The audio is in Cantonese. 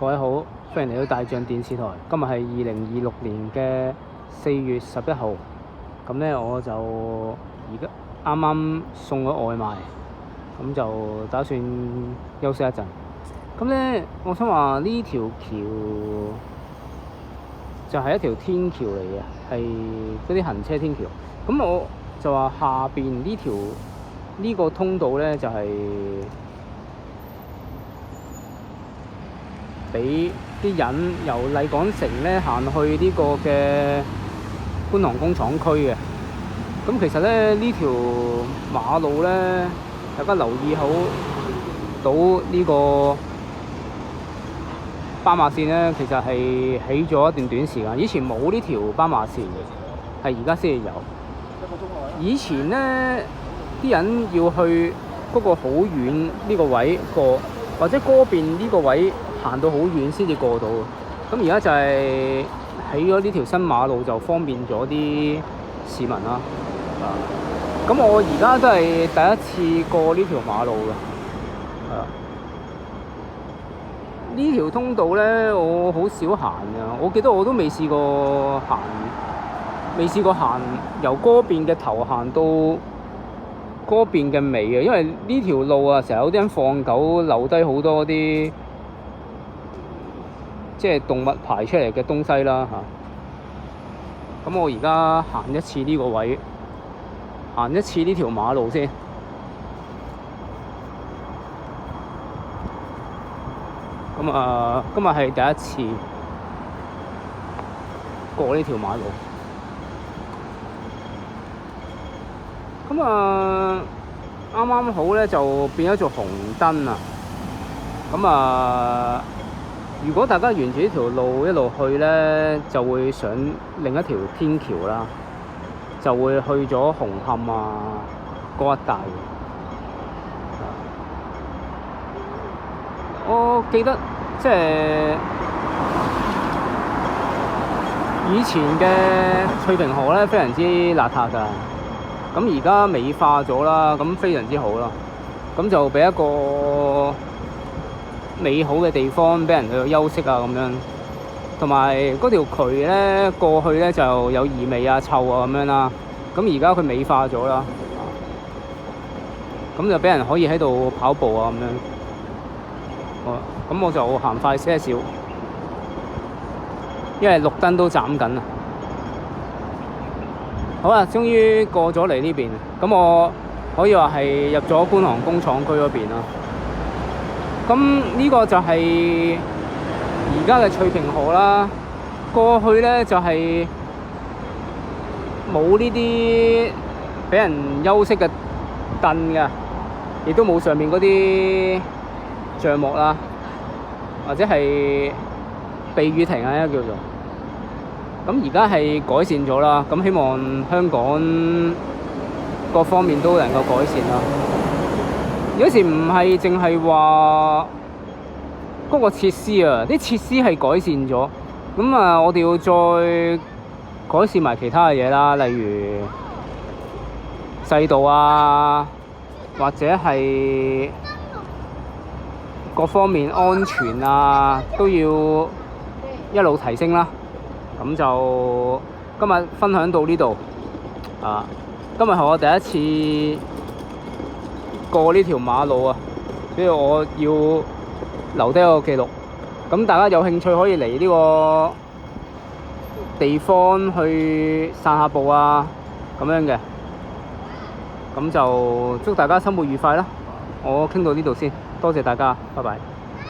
各位好，歡迎嚟到大象電視台。今日係2026年嘅4月11號。咁咧我就而家啱啱送咗外賣，咁就打算休息一陣。咁咧，我想話呢條橋就係一條天橋嚟嘅，係嗰啲行車天橋。咁我就話下邊呢個通道咧，就係俾啲人由麗港城咧行去呢個嘅觀塘工廠區嘅。咁其實咧呢條馬路咧，大家留意好到呢個斑馬線咧，其實係起咗一段短時間。以前冇呢條斑馬線嘅，係而家先至有。以前咧啲人要去嗰個好遠呢個位過，或者嗰邊呢個位行到好遠先至過到。咁而家就係起咗呢條新馬路，就方便咗啲市民啦。咁我而家都係第一次過呢條馬路嘅。呢條通道咧，我好少行嘅。我記得我都未試過行由嗰邊嘅頭行到嗰邊嘅尾嘅，因為呢條路啊，成日有啲人放狗，留低好多啲即係動物排出嚟嘅東西啦嚇。咁我而家行一次呢個位，行一次呢條馬路先。咁今日係第一次過呢條馬路。咁啱啱好咧就變咗做紅燈啊！咁如果大家沿住呢條路一路去咧，就會上另一條天橋啦，就會去咗紅磡嗰一帶。我記得即係以前嘅翠屏河咧，非常之邋遢㗎。咁而家美化咗啦，咁非常之好啦。咁就俾一個美好嘅地方俾人去休息啊咁樣。同埋嗰條渠咧過去咧就有異味啊、臭啊咁樣啦。咁而家佢美化咗啦，咁就俾人可以喺度跑步啊咁樣。咁我就行快些少，因為綠燈都斬緊啊。好啦，終於過咗嚟呢邊，咁我可以話係入咗觀塘工廠區嗰邊啦。咁呢個就係而家嘅翠屏河啦。過去咧就係冇呢啲俾人休息嘅凳㗎，亦都冇上面嗰啲帳幕啦，或者係避雨亭啊，叫做。咁而家係改善咗啦，咁希望香港各方面都能夠改善啦。有時唔係淨係話嗰個設施啊，啲設施係改善咗，咁我哋要再改善埋其他嘅嘢啦，例如制度啊，或者係各方面安全啊，都要一路提升啦。咁就今日分享到呢度啊！今日係我第一次過呢條馬路啊，所以我要留低一個記錄。咁大家有興趣可以嚟呢個地方去散下步啊，咁樣嘅。咁就祝大家生活愉快啦！我傾到呢度先，多謝大家，拜拜。